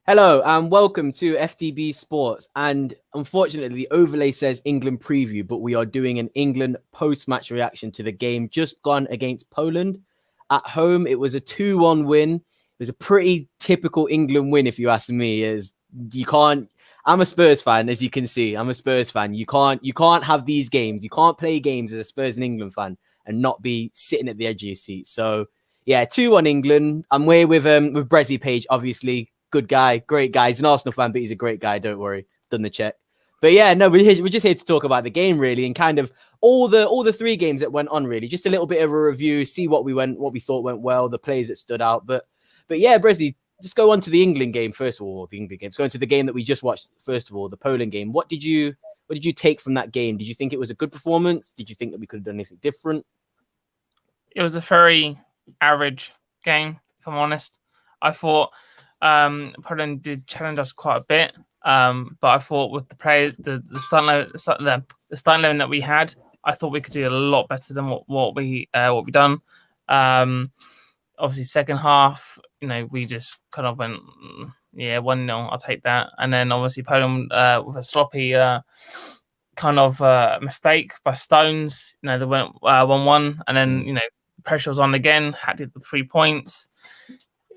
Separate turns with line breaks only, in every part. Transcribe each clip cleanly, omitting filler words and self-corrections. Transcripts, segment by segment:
Hello and welcome to FTB Sports. And unfortunately, the overlay says England preview, but we are doing an England post-match reaction to the game just gone against Poland. At home, it was a 2-1 win. It was a pretty typical England win, if you ask me. I'm a Spurs fan, as you can see. I'm a Spurs fan. You can't have these games. You can't play games as a Spurs and England fan and not be sitting at the edge of your seat. So yeah, 2-1 England. I'm here with Brezzy Page, obviously. Good guy, great guy. He's an Arsenal fan, but he's a great guy. Don't worry, done the check. But yeah, no, we're just here to talk about the game really, and kind of all the three games that went on really. Just a little bit of a review, see what we thought went well, the plays that stood out. But yeah, Brezzy, just go on to the England game first of all. The England game. Let's go into the game that we just watched first of all, the Poland game. What did you take from that game? Did you think it was a good performance? Did you think that we could have done anything different?
It was a very average game, if I'm honest. I thought Poland did challenge us quite a bit, but I thought with the play, the starting line that we had, I thought we could do a lot better than what we done. Obviously, second half, we just kind of went 1-0. I'll take that, and then obviously Poland with a sloppy kind of mistake by Stones. They went 1-1, and then pressure was on again. Had it with 3 points.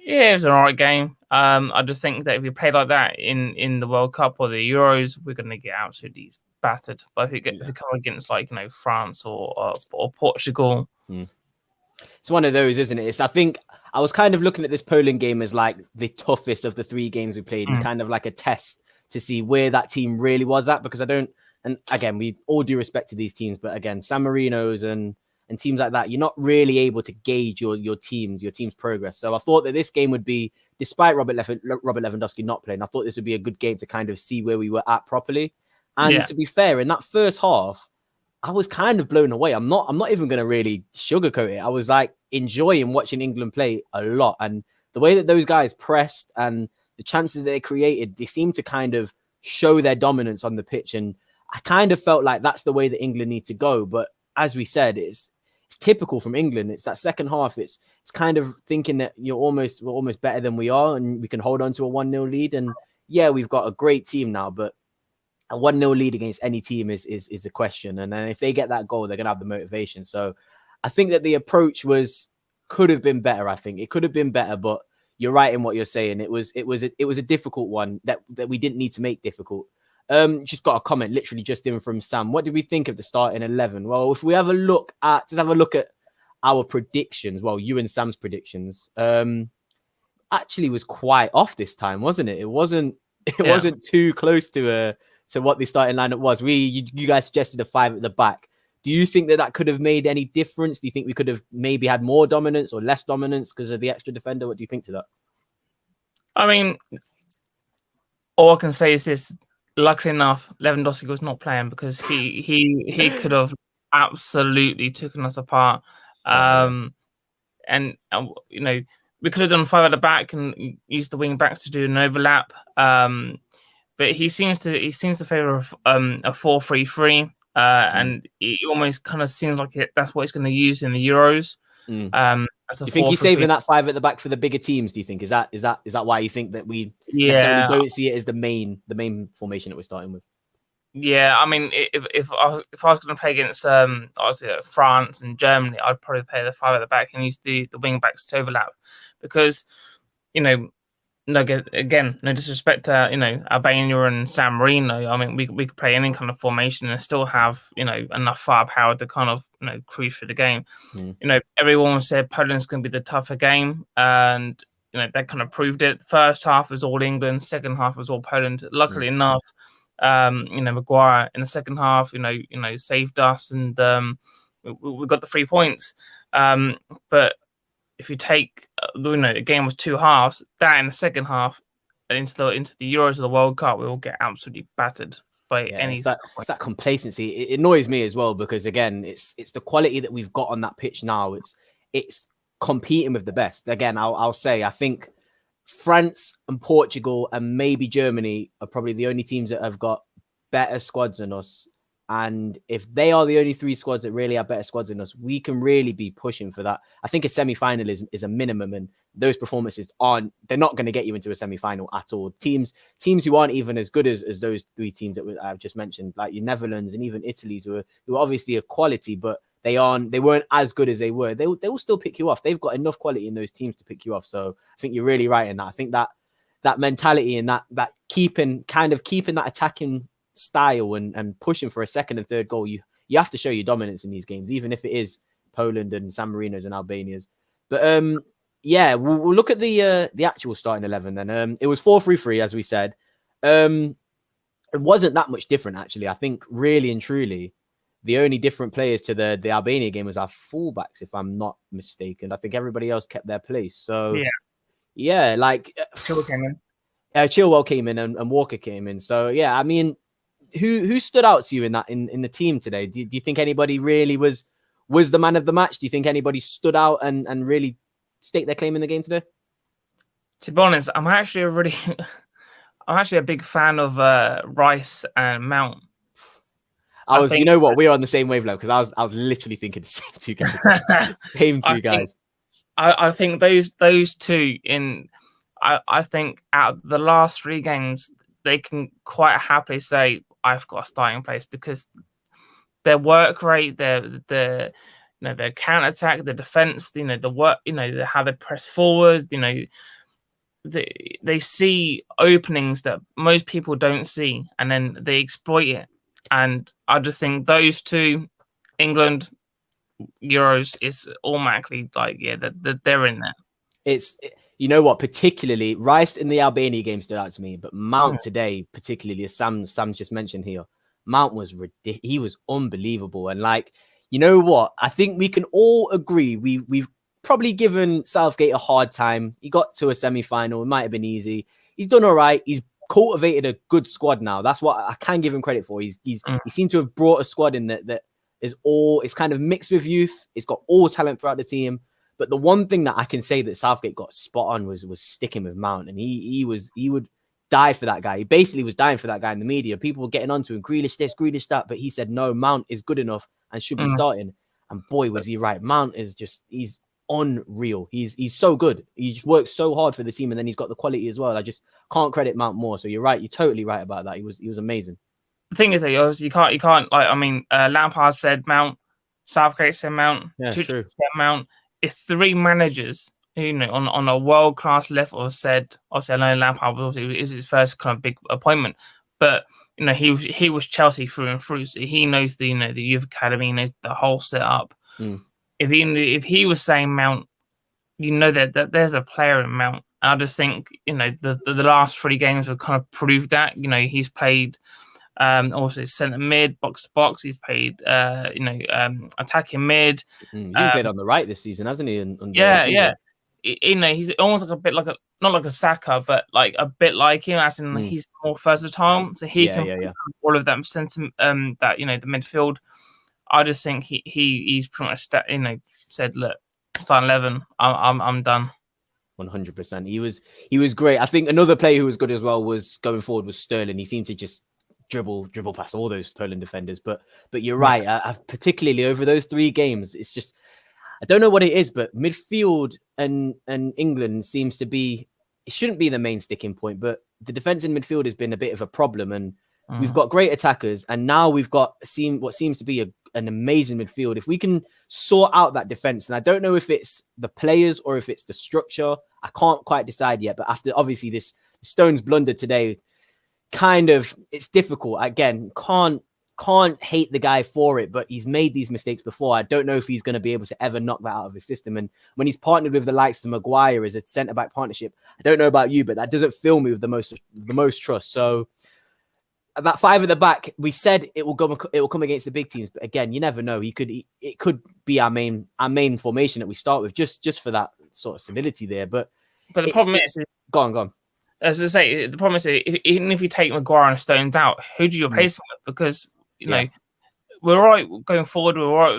Yeah, it was an alright game. I just think that if we play like that in the World Cup or the Euros, we're going to get absolutely battered. But if we come against France or Portugal,
it's one of those, isn't it? I think I was kind of looking at this Poland game as like the toughest of the three games we played, and kind of like a test to see where that team really was at. Because and again, we all due respect to these teams, but again, San Marino's and teams like that, you're not really able to gauge your team's progress. So I thought that this game would be, despite Robert Lewandowski not playing, I thought this would be a good game to kind of see where we were at properly. And to be fair, in that first half, I was kind of blown away. I'm not even going to really sugarcoat it. I was like enjoying watching England play a lot. And the way that those guys pressed and the chances they created, they seemed to kind of show their dominance on the pitch. And I kind of felt like that's the way that England need to go. But as we said, it's typical from England. It's that second half. It's kind of thinking that we're almost better than we are, and we can hold on to a 1-0 lead. And yeah, we've got a great team now, but a 1-0 lead against any team is a question. And then if they get that goal, they're gonna have the motivation. So I think that the approach could have been better. I think it could have been better, but you're right in what you're saying. It was a difficult one that we didn't need to make difficult. Just got a comment literally just in from Sam. What did we think of the starting 11? Well, if we have a look at our predictions, well, you and Sam's predictions, actually was quite off this time, wasn't it? It wasn't too close to what the starting lineup was. You guys suggested a 5 at the back. Do you think that could have made any difference? Do you think we could have maybe had more dominance or less dominance because of the extra defender? What do you think to that?
I mean, all I can say is this. Luckily enough, Lewandowski was not playing because he could have absolutely taken us apart. And we could have done 5 at the back and used the wing backs to do an overlap. But he seems to favour a 4-3-3, and it almost kind of seems like that's what he's going to use in the Euros.
Do you think he's saving that 5 at the back for the bigger teams? Do you think is that why you think that we necessarily don't see it as the main formation that we're starting with?
Yeah, I mean, if I was going to play against obviously France and Germany, I'd probably play the 5 at the back and use the wing backs to overlap, because no disrespect to Albania and San Marino. I mean, we could play any kind of formation and still have enough firepower to kind of cruise through the game. Everyone said Poland's going to be the tougher game, and that kind of proved it. First half was all England, second half was all Poland. Luckily enough, Maguire in the second half saved us, and we got the 3 points. But if you take the game was 2 halves, that in the second half into the Euros or the World Cup, we will get absolutely battered by any.
It's that complacency. It annoys me as well, because again, it's the quality that we've got on that pitch now. It's competing with the best. Again, I'll say I think France and Portugal and maybe Germany are probably the only teams that have got better squads than us. And if they are the only 3 squads that really have better squads than us, we can really be pushing for that. I think a semi-final is a minimum, and those performances they're not going to get you into a semi-final at all. Teams who aren't even as good as those three teams that I've just mentioned, like your Netherlands and even Italy's, who are obviously a quality, but they weren't as good as they were. They will still pick you off. They've got enough quality in those teams to pick you off. So I think you're really right in that. I think that mentality and that keeping that attacking style and pushing for a second and third goal, you have to show your dominance in these games, even if it is Poland and San Marino's and Albania's. But we'll look at the actual starting 11 then. It was 4-3-3, as we said. It wasn't that much different, actually. I think really and truly, the only different players to the Albania game was our fullbacks, if I'm not mistaken. I think everybody else kept their place. So like Chilwell came in and Walker came in. So yeah, I mean, who stood out to you in the team today? Do you think anybody really was the man of the match? Do you think anybody stood out and really staked their claim in the game today?
To be honest, I'm actually a big fan of Rice and Mount.
You know what? We were on the same wavelength because I was literally thinking the same two guys.
I think those two I think out of the last three games, they can quite happily say I've got a starting place because their work rate, their counter attack, the defense, the work, how they press forward, they see openings that most people don't see, and then they exploit it. And I just think those two, England, Euros, is automatically they're in there.
It's, you know what, particularly Rice in the Albania game stood out to me, but Mount today, particularly as Sam's just mentioned here, Mount was ridiculous. He was unbelievable. And like, you know what, I think we can all agree we've probably given Southgate a hard time. He got to a semi-final. It might have been easy. He's done all right. He's cultivated a good squad now. That's what I can give him credit for. He seemed to have brought a squad in that it's kind of mixed with youth. It's got all talent throughout the team. But the one thing that I can say that Southgate got spot on was sticking with Mount, and he would die for that guy. He basically was dying for that guy in the media. People were getting onto him, Grealish this, Grealish that, but he said no, Mount is good enough and should be starting. And boy, was he right. Mount is he's unreal. He's so good. He just works so hard for the team, and then he's got the quality as well. I just can't credit Mount more. So you're right. You're totally right about that. He was amazing.
The thing is that you can't Lampard said Mount, Southgate said Mount, Tuchel said Mount. If three managers, on a world class level said, obviously I know Lampard was his first kind of big appointment, but he was Chelsea through and through, so he knows the youth academy, knows the whole setup. If he was saying Mount, that there's a player in Mount. And I just think the last three games have kind of proved that. He's played also centre mid, box to box. He's played attacking mid.
He's played on the right this season, hasn't he?
He's almost like a bit like not like a Saka, but like a bit like him, as in he's more versatile, so he can all of that sentiment. The midfield. I just think he's pretty much said, look, starting 11, I'm done.
100%. He was great. I think another player who was good as well was going forward was Sterling. He seemed to just dribble past all those Poland defenders. But you're right. I've particularly over those three games, it's just, I don't know what it is, but midfield and England seems to be, it shouldn't be the main sticking point, but the defense in midfield has been a bit of a problem, and we've got great attackers, and now we've got what seems to be an amazing midfield. If we can sort out that defense, and I don't know if it's the players or if it's the structure, I can't quite decide yet. But after obviously this Stones blunder today, kind of, it's difficult. Again, can't hate the guy for it, but he's made these mistakes before. I don't know if he's going to be able to ever knock that out of his system. And when he's partnered with the likes of Maguire as a centre-back partnership, I don't know about you, but that doesn't fill me with the most trust. So that five at the back, we said it will come against the big teams, but again, you never know. It could be our main formation that we start with, just for that sort of solidity there. But
the problem is
go on.
As I say, the problem is even if you take Maguire and Stones out, who do you replace him with? Because we're all right going forward, we're all right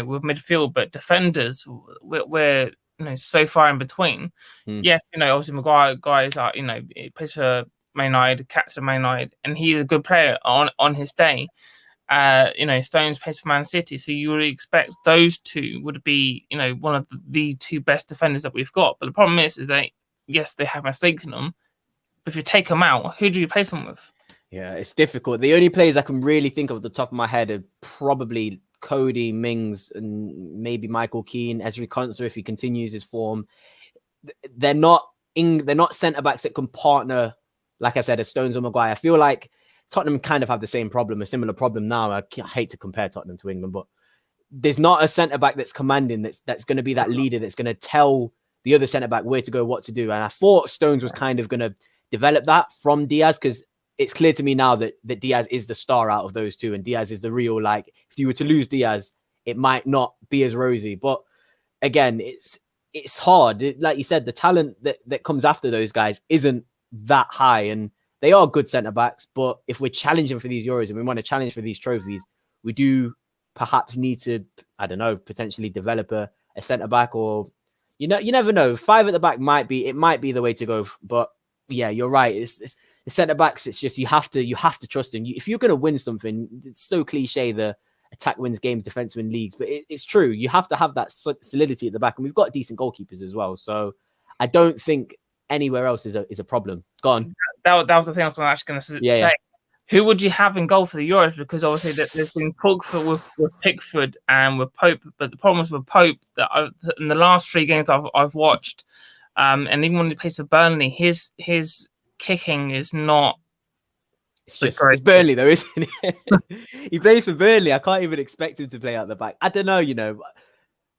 with midfield, but defenders, we're so far in between. Yes, obviously Maguire guys are he plays for Man United, captain Man United, and he's a good player on his day. Stones plays for Man City, so you would expect those two would be, one of the two best defenders that we've got. But the problem is that yes, they have mistakes in them. But if you take them out, who do you replace them with?
Yeah, it's difficult. The only players I can really think of at the top of my head are probably Cody, Mings, and maybe Michael Keane, Ezri Konsa if he continues his form. They're not centre backs that can partner, like I said, as Stones or Maguire. I feel like Tottenham kind of have the same problem, a similar problem now. I hate to compare Tottenham to England, but there's not a centre back that's commanding, that's going to be that leader, that's going to tell the other centre back where to go, what to do. And I thought Stones was kind of going to develop that from Diaz, because it's clear to me now that Diaz is the star out of those two, and Diaz is the real, like, if you were to lose Diaz, it might not be as rosy. But again, it's hard. Like you said, the talent that comes after those guys isn't that high, and they are good centre backs. But if we're challenging for these Euros and we want to challenge for these trophies, we do perhaps need to, I don't know, potentially develop a centre back, or you never know. 5 at the back might be the way to go. But yeah, you're right. It's the centre backs. It's just you have to trust them. If you're going to win something, it's so cliche, the attack wins games, defense wins leagues, but it's true. You have to have that solidity at the back, and we've got decent goalkeepers as well. So I don't think anywhere else is a problem. Go on.
That was the thing I was actually going to say. Yeah. Who would you have in goal for the Euros? Because obviously there's been talk with Pickford and with Pope, but the problem is with Pope that in the last 3 games I've watched, and even when he plays for Burnley, his kicking is not.
It's Burnley though, isn't it? He plays for Burnley. I can't even expect him to play out the back. I don't know,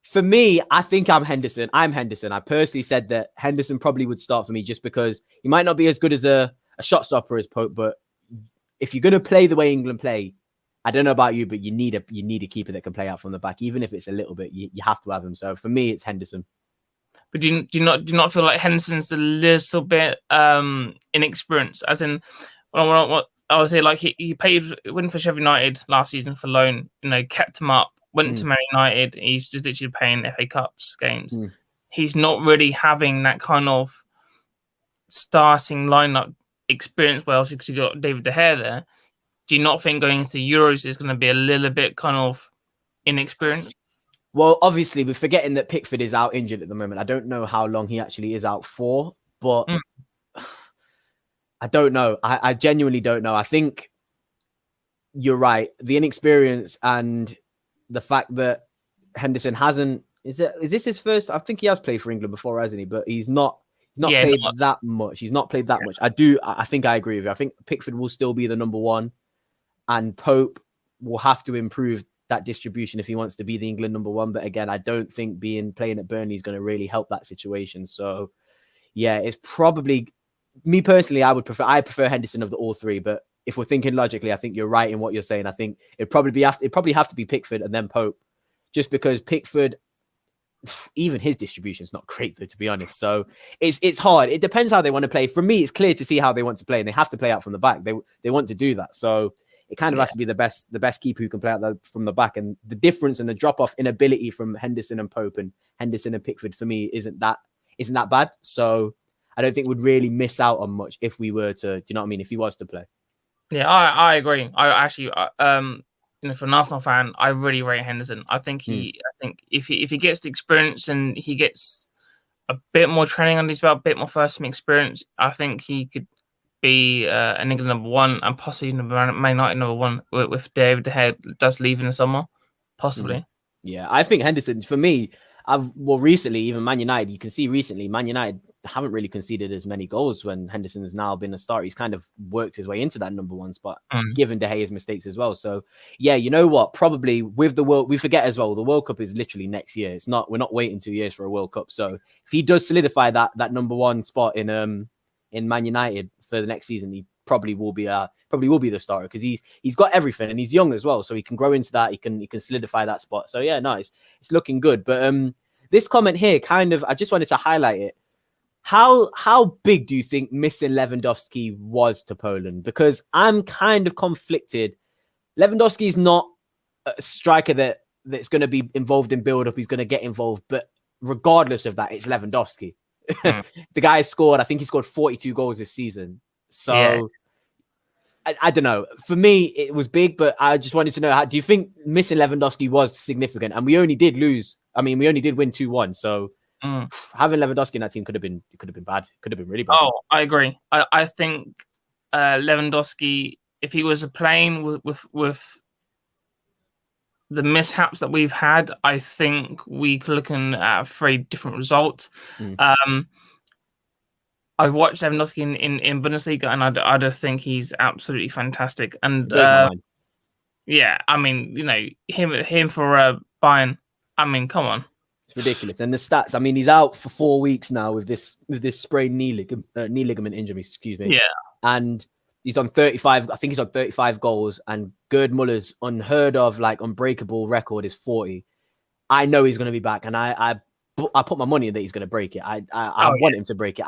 For me, I think I'm Henderson. I personally said that Henderson probably would start for me, just because he might not be as good as a shot stopper as Pope, but if you're going to play the way England play, I don't know about you, but you need a keeper that can play out from the back, even if it's a little bit. You have to have him. So for me, it's Henderson.
But do you not feel like Henderson's a little bit inexperienced? As in, what I would say, like he went for Sheffield United last season for loan. Kept him up. Went to Man United. He's just literally playing FA Cups games. He's not really having that kind of starting lineup experience. Well, because you got David De Gea there. Do you not think going into the Euros is going to be a little bit kind of inexperienced?
Well, obviously, we're forgetting that Pickford is out injured at the moment. I don't know how long he actually is out for, but I don't know. I genuinely don't know. I think you're right. The inexperience and the fact that Henderson hasn't... Is this his first? I think he has played for England before, hasn't he? But he's not played that much. He's not played that much. I think I agree with you. I think Pickford will still be the number one, and Pope will have to improve that distribution if he wants to be the England number one. But again, I don't think playing at Burnley is going to really help that situation. So yeah, it's probably, me personally, I prefer Henderson of the all 3. But if we're thinking logically, I think you're right in what you're saying. I think it'd probably have to be Pickford and then Pope, just because Pickford, even his distribution is not great though, to be honest. So it's hard. It depends how they want to play. For me, it's clear to see how they want to play, and they have to play out from the back. They want to do that. So it kind of has to be the best keeper who can play out from the back. And the difference and the drop off in ability from Henderson and Pope and Henderson and Pickford for me isn't that bad. So I don't think we'd really miss out on much if we were to. Do you know what I mean? If he was to play.
Yeah, I agree. I actually, for an Arsenal fan, I really rate Henderson. I think if he gets the experience and he gets a bit more training under his belt, a bit more first team experience, I think he could be an England number one and possibly Man United number one with David De Gea does leave in the summer, possibly.
Yeah, I think Henderson, for me, recently, even Man United, you can see recently, Man United haven't really conceded as many goals when Henderson has now been a starter. He's kind of worked his way into that number one spot, given De Gea's mistakes as well. So yeah, you know what? Probably with the World, we forget as well, the World Cup is literally next year. We're not waiting 2 years for a World Cup. So if he does solidify that number one spot in Man United for the next season, he probably will be the starter, because he's got everything and he's young as well, so he can grow into that. He can solidify that spot. So yeah, nice. It's looking good. But this comment here, kind of, I just wanted to highlight it. How big do you think missing Lewandowski was to Poland? Because I'm kind of conflicted. Lewandowski is not a striker that's going to be involved in build up. He's going to get involved, but regardless of that, it's Lewandowski. The guy scored. I think he scored 42 goals this season. So I don't know. For me, it was big, but I just wanted to know, how do you think missing Lewandowski was significant? And we only did lose. I mean, we only did win 2-1. So having Lewandowski in that team could have been bad. Could have been really bad.
Oh, I agree. I think Lewandowski, if he was playing with the mishaps that we've had, I think we could looking at a very different result. I watched Lewandowski in Bundesliga, and I just think he's absolutely fantastic. And yeah, I mean, you know, him for Bayern. I mean, come on,
it's ridiculous. And the stats. I mean, he's out for 4 weeks now with this sprained knee ligament injury. Excuse me.
Yeah,
and he's on 35. I think he's on 35 goals. And Gerd Muller's unheard of, like, unbreakable record is 40. I know he's going to be back, and I put my money in that he's going to break it. I want him to break it.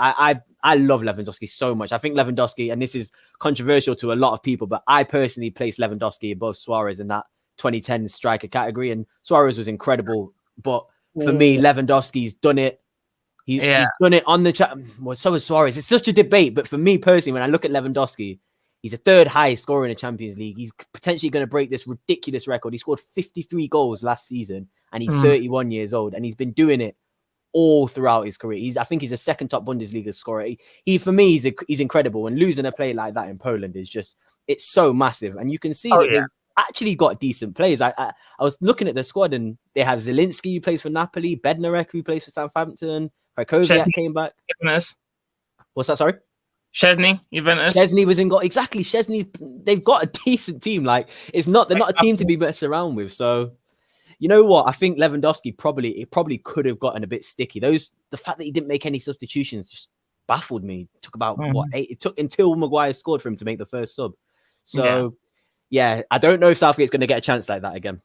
I love Lewandowski so much. I think Lewandowski, and this is controversial to a lot of people, but I personally place Lewandowski above Suarez in that 2010 striker category. And Suarez was incredible, but for me, Lewandowski's done it. He's done it on the chat. Well, so is Suarez. It's such a debate, but for me personally, when I look at Lewandowski, he's a third highest scorer in the Champions League. He's potentially going to break this ridiculous record. He scored 53 goals last season, and he's 31 years old, and he's been doing it all throughout his career. I think he's a second top Bundesliga scorer. He for me, he's incredible. And losing a player like that in Poland is just, it's so massive. And you can see that they've actually got decent players. I was looking at the squad, and they have Zielinski, who plays for Napoli, Bednarek, who plays for Southampton, Krakowiak came back.
Juventus.
What's that? Sorry?
Szczesny, Juventus.
Szczesny was in goal. Exactly. Szczesny, they've got a decent team. Like, they're not a team to be messed around with. So, you know what? I think Lewandowski probably could have gotten a bit sticky. The fact that he didn't make any substitutions just baffled me. It took about it took until Maguire scored for him to make the first sub. So yeah, I don't know if Southgate's going to get a chance like that again.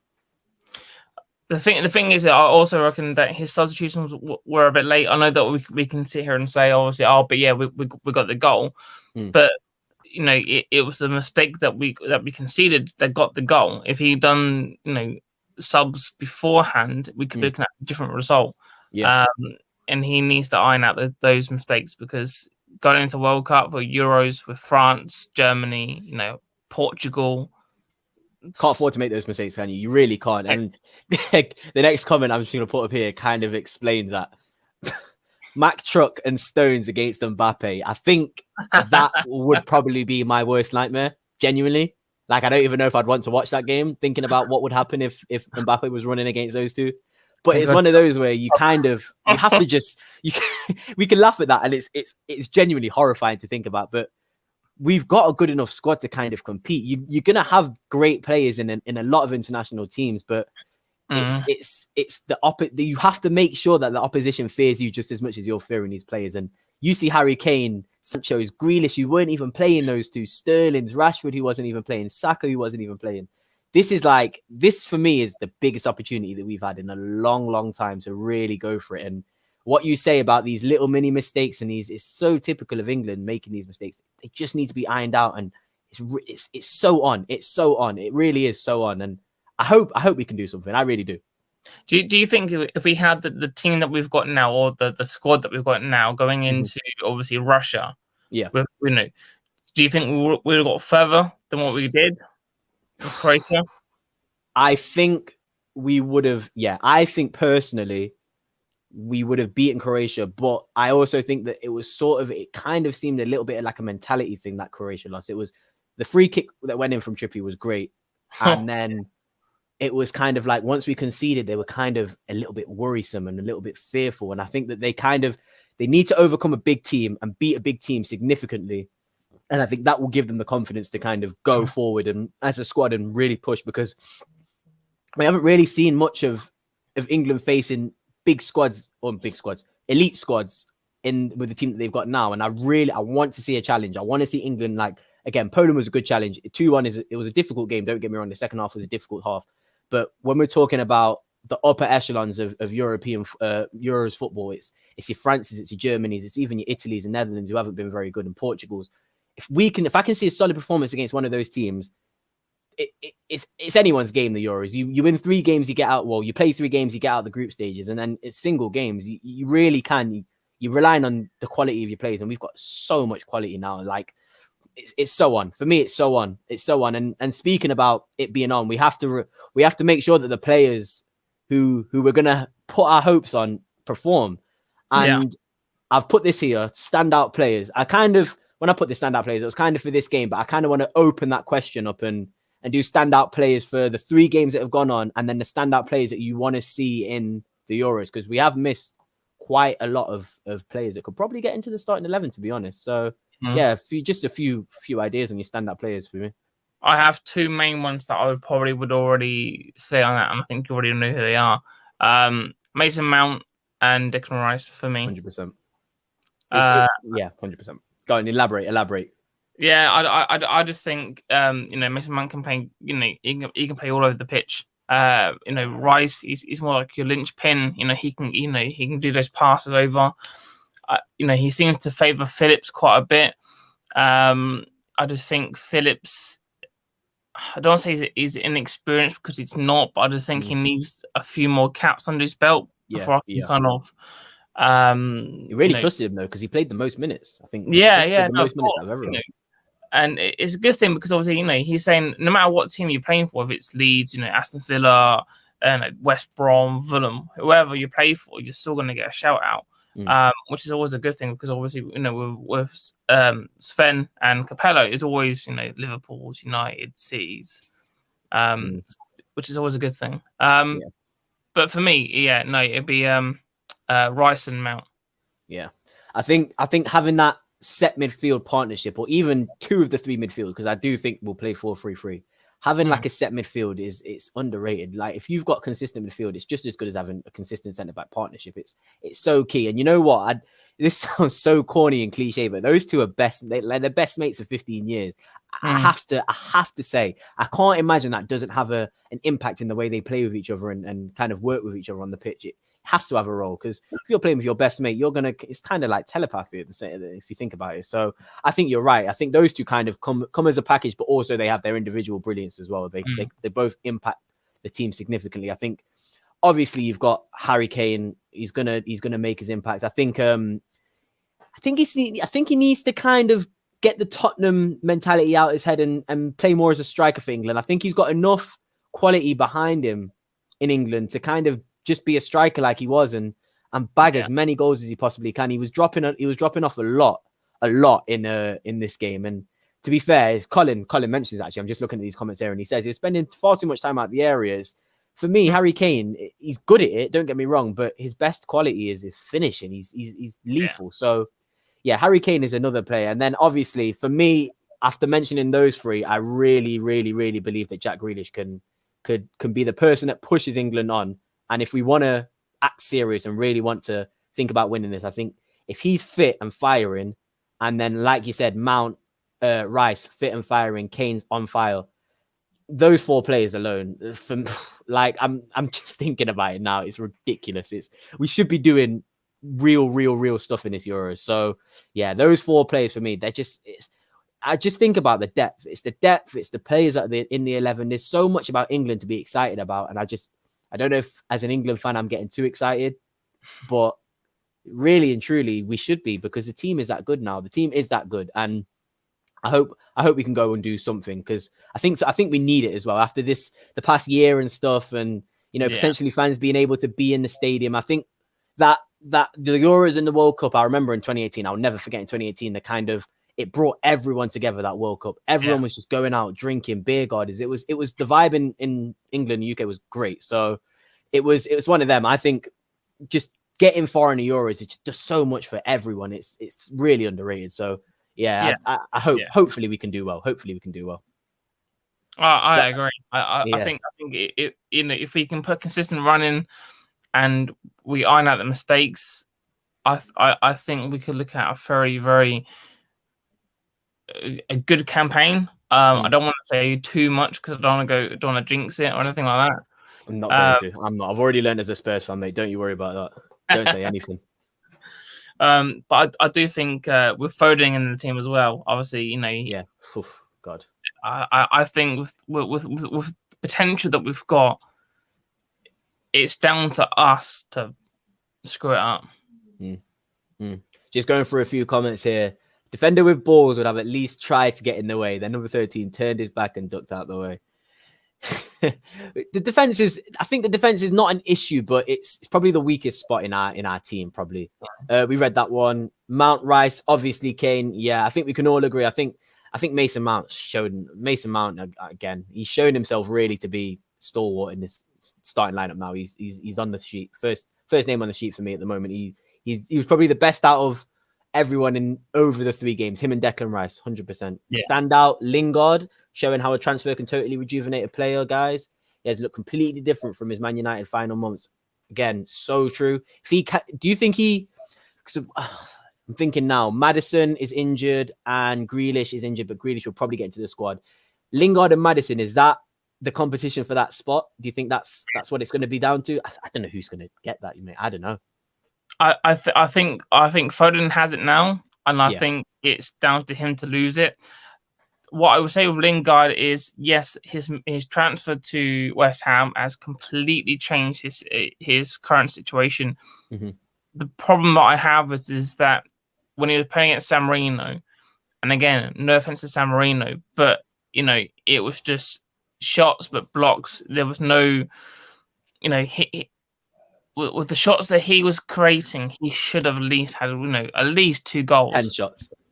The thing is that I also reckon that his substitutions were a bit late. I know that we can sit here and say, obviously, but yeah, we got the goal, but you know, it was the mistake that we conceded that got the goal. If he'd done, you know, subs beforehand, we could be looking at a different result. And he needs to iron out those mistakes, because going into World Cup or Euros with France, Germany, you know, Portugal,
can't afford to make those mistakes, can you? You really can't. And the next comment I'm just going to put up here kind of explains that. Mac Truck and Stones against Mbappe. I think that would probably be my worst nightmare, genuinely. Like, I don't even know if I'd want to watch that game, thinking about what would happen if Mbappe was running against those two. But it's one of those where you have to just, we can laugh at that, and it's genuinely horrifying to think about. But we've got a good enough squad to kind of compete. You're going to have great players in a lot of international teams, but it's you have to make sure that the opposition fears you just as much as you're fearing these players. And you see Harry Kane, Sancho's, Grealish, who weren't even playing, those two, Sterling's, Rashford, who wasn't even playing, Saka, who wasn't even playing. This for me is the biggest opportunity that we've had in a long, long time to really go for it. And what you say about these little mini mistakes and these is so typical of England making these mistakes. They just need to be ironed out, and it's so on. It's so on. It really is so on. And I hope we can do something. I really do.
Do you think if we had the team that we've got now, or the squad that we've got now going into obviously Russia, do you think we would have got further than what we did with Croatia?
I think we would have. Yeah, I think personally we would have beaten Croatia, but I also think that it kind of seemed a little bit like a mentality thing that Croatia lost. It was the free kick that went in from Trippier was great, and then it was kind of like once we conceded, they were kind of a little bit worrisome and a little bit fearful. And I think that they need to overcome a big team and beat a big team significantly. And I think that will give them the confidence to kind of go forward and as a squad and really push, because we haven't really seen much of England facing elite squads with the team that they've got now. And I want to see a challenge. I want to see England, like, again, Poland was a good challenge. 2-1 it was a difficult game. Don't get me wrong. The second half was a difficult half. But when we're talking about the upper echelons of European Euros football, it's your France's, it's your Germany's, it's even your Italy's and Netherlands who haven't been very good, and Portugal's. If I can see a solid performance against one of those teams, it's anyone's game, the Euros. You win 3 games, you get out. Well, you play 3 games, you get out the group stages, and then it's single games. You really can. You're relying on the quality of your players, and we've got so much quality now. Like, it's so on for me. It's so on. And speaking about it being on, we have to make sure that the players who we're gonna put our hopes on perform. And I've put this here, standout players. When I put the standout players, it was kind of for this game, but I kind of want to open that question up and do standout players for the 3 games that have gone on, and then the standout players that you want to see in the Euros, because we have missed quite a lot of players that could probably get into the starting 11, to be honest. So just a few ideas on your standout players for me.
I have 2 main ones that I would already say on that, and I think you already know who they are. Mason Mount and Declan Rice for me.
100%. 100%. Go on, elaborate.
Yeah, I just think Mason Mount can play. He can play all over the pitch. Rice, he's more like your linchpin. He can do those passes over. He seems to favour Phillips quite a bit. I just think Phillips, I don't want to say he's inexperienced, because it's not, but I just think he needs a few more caps under his belt before I can kind of.
You really trusted him though, because he played the most minutes. I think.
The
most minutes I've ever.
And it's a good thing, because obviously, he's saying no matter what team you're playing for, if it's Leeds, Aston Villa, West Brom, Fulham, whoever you play for, you're still going to get a shout out, which is always a good thing, because obviously, with Sven and Capello, it's always, Liverpool's, United, City's, which is always a good thing. But for me, it'd be Rice and Mount. Yeah,
I think having that set midfield partnership, or even 2 of the 3 midfield, because I do think we'll play 4-3-3. Having like a set midfield it's underrated. Like, if you've got consistent midfield, it's just as good as having a consistent centre back partnership. It's so key. And you know what? This sounds so corny and cliche, but those 2 are they're best mates of 15 years. I have to say, I can't imagine that doesn't have an impact in the way they play with each other and kind of work with each other on the pitch. It has to have a role, because if you're playing with your best mate, it's kind of like telepathy if you think about it. So I think you're right. I think those 2 kind of come as a package, but also they have their individual brilliance as well. They both impact the team significantly. I think obviously you've got Harry Kane. He's gonna make his impact. I think he needs to kind of get the Tottenham mentality out his head and play more as a striker for England. I think he's got enough quality behind him in England to kind of just be a striker like he was and bag as many goals as he possibly can. He was dropping off a lot in this game. And to be fair, Colin mentions, actually, I'm just looking at these comments there, and he says he was spending far too much time out the areas. For me, Harry Kane, he's good at it, don't get me wrong, but his best quality is his finishing. He's lethal. So yeah, Harry Kane is another player. And then obviously for me, after mentioning those 3, I really, really, really believe that Jack Grealish can be the person that pushes England on. And if we want to act serious and really want to think about winning this, I think if he's fit and firing, and then, like you said, Mount, Rice, fit and firing, Kane's on fire, those 4 players alone, I'm just thinking about it now. It's ridiculous. We should be doing real stuff in this Euros. So yeah, those 4 players for me, I just think about the depth. It's the depth. It's the players that are in the 11. There's so much about England to be excited about, and I don't know if as an England fan I'm getting too excited, but really and truly we should be, because the team is that good now. The team is that good, and I hope we can go and do something, because I think we need it as well after the past year and stuff, and potentially fans being able to be in the stadium. I think that the Euros and the World Cup, I remember in 2018, I'll never forget in 2018, it brought everyone together, that World Cup. Everyone was just going out, drinking, beer gardens. It was the vibe in England and UK was great. So it was one of them. I think just getting far in the Euros, it just does so much for everyone. It's really underrated. So I hopefully we can do well.
I agree. I think if we can put consistent running and we iron out the mistakes, I think we could look at a very, very a good campaign. I don't want to say too much because I don't want to jinx it or anything like that.
I'm not going to. I'm not. I've already learned as a Spurs fan, mate. Don't you worry about that. Don't say anything.
But I do think with Foden in the team as well, obviously,
yeah. Oof, God.
I think with the potential that we've got, it's down to us to screw it up.
Just going through a few comments here. Defender with balls would have at least tried to get in the way. Then number 13 turned his back and ducked out the way. I think the defense is not an issue, but it's probably the weakest spot in our team. Probably. We read that one. Mount, Rice, obviously Kane. Yeah, I think we can all agree. I think Mason Mount again. He's shown himself really to be stalwart in this starting lineup now. He's on the sheet. First name on the sheet for me at the moment. He was probably the best out of everyone in over the 3 games. Him and Declan Rice, 100%. Yeah. Standout Lingard, showing how a transfer can totally rejuvenate a player, guys. He has looked completely different from his Man United final months. Again, so true. Do you think I'm thinking now, Maddison is injured and Grealish is injured, but Grealish will probably get into the squad. Lingard and Maddison, is that the competition for that spot? Do you think that's what it's going to be down to? I don't know who's going to get that. I don't know.
I think Foden has it now, and I think it's down to him to lose it. What I would say with Lingard is, yes, his transfer to West Ham has completely changed his current situation. Mm-hmm. The problem that I have is that when he was playing at San Marino, and again, no offense to San Marino, but it was just shots but blocks. There was no, with the shots that he was creating, he should have at least had, at least 2 goals.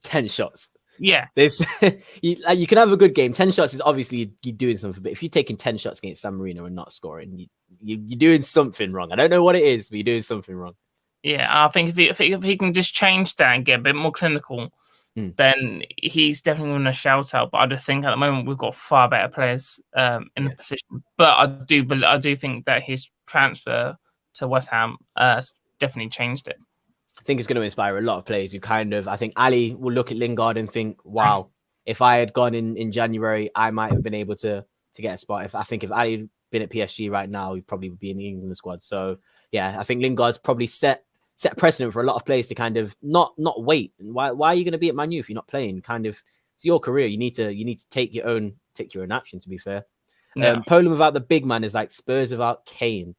10 shots.
Yeah.
You can have a good game. 10 shots is obviously you're doing something, but if you're taking 10 shots against San Marino and not scoring, you're doing something wrong. I don't know what it is, but you're doing something wrong. Yeah,
I think if he can just change that and get a bit more clinical, then he's definitely going to shout out. But I just think at the moment we've got far better players in the position. But I do think that his transfer to West Ham definitely changed it.
I think it's going to inspire a lot of players who I think Ali will look at Lingard and think, wow, if I had gone in January, I might have been able to get a spot. If Ali had been at PSG right now, he'd probably be in the England squad. So yeah, I think Lingard's probably set precedent for a lot of players to kind of not wait. Why are you going to be at Man U if you're not playing? Kind of, it's your career. You need to take your own action, to be fair. Yeah. Poland without the big man is like Spurs without Kane.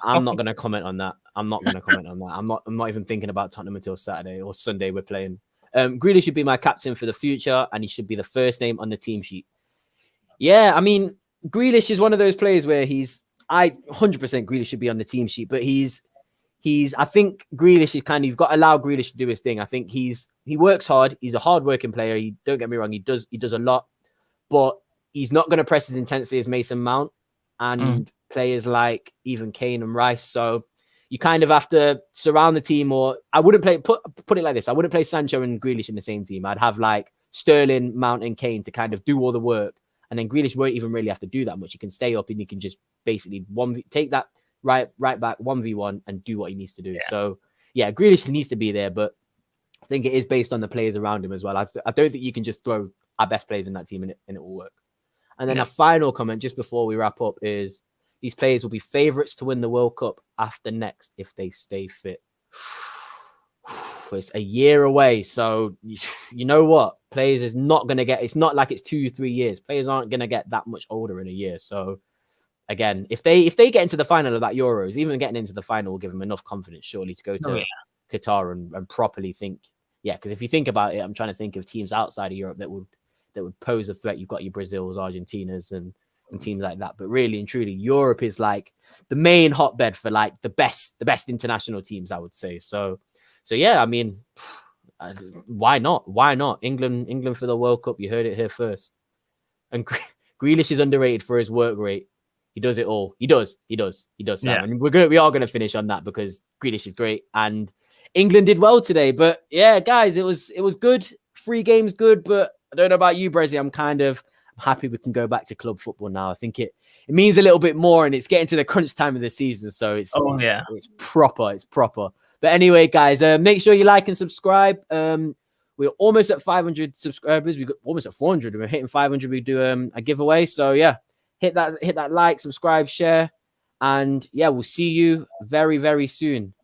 I'm not going to comment on that. I'm not even thinking about Tottenham until Saturday or Sunday we're playing. Grealish should be my captain for the future, and he should be the first name on the team sheet. Yeah, I mean, Grealish is one of those players where 100% Grealish should be on the team sheet, but I think Grealish is you've got to allow Grealish to do his thing. I think he works hard. He's a hard-working player. Don't get me wrong, he does a lot, but he's not going to press as intensely as Mason Mount and players like even Kane and Rice. So you kind of have to surround the team, or I wouldn't put it like this. I wouldn't play Sancho and Grealish in the same team. I'd have like Sterling, Mount and Kane to kind of do all the work. And then Grealish won't even really have to do that much. He can stay up and he can just basically take that right back 1v1 and do what he needs to do. Yeah. So yeah, Grealish needs to be there, but I think it is based on the players around him as well. I don't think you can just throw our best players in that team and it will work. And then a final comment just before we wrap up is these players will be favourites to win the World Cup after next if they stay fit. It's a year away. So you know what? Players is not going to get, it's not like it's 2-3 years. Players aren't going to get that much older in a year. So again, if they get into the final of that Euros, even getting into the final will give them enough confidence surely to go to Qatar and properly think. Yeah, because if you think about it, I'm trying to think of teams outside of Europe that would pose a threat. You've got your Brazils, Argentinas, and teams like that. But really and truly, Europe is like the main hotbed for like the best international teams, I would say. So yeah, I mean, why not? Why not? England for the World Cup. You heard it here first. And Grealish is underrated for his work rate. He does it all. He does, Sam. Yeah. And we are gonna finish on that because Grealish is great. And England did well today. But yeah, guys, it was good. 3 games good, but I don't know about you, Brezzy. I'm happy we can go back to club football now. I think it means a little bit more, and it's getting to the crunch time of the season, so it's proper. It's proper. But anyway, guys, make sure you like and subscribe. We're almost at 500 subscribers. We're almost at 400. We're hitting 500. We do a giveaway. So yeah, hit that like, subscribe, share, and yeah, we'll see you very, very soon.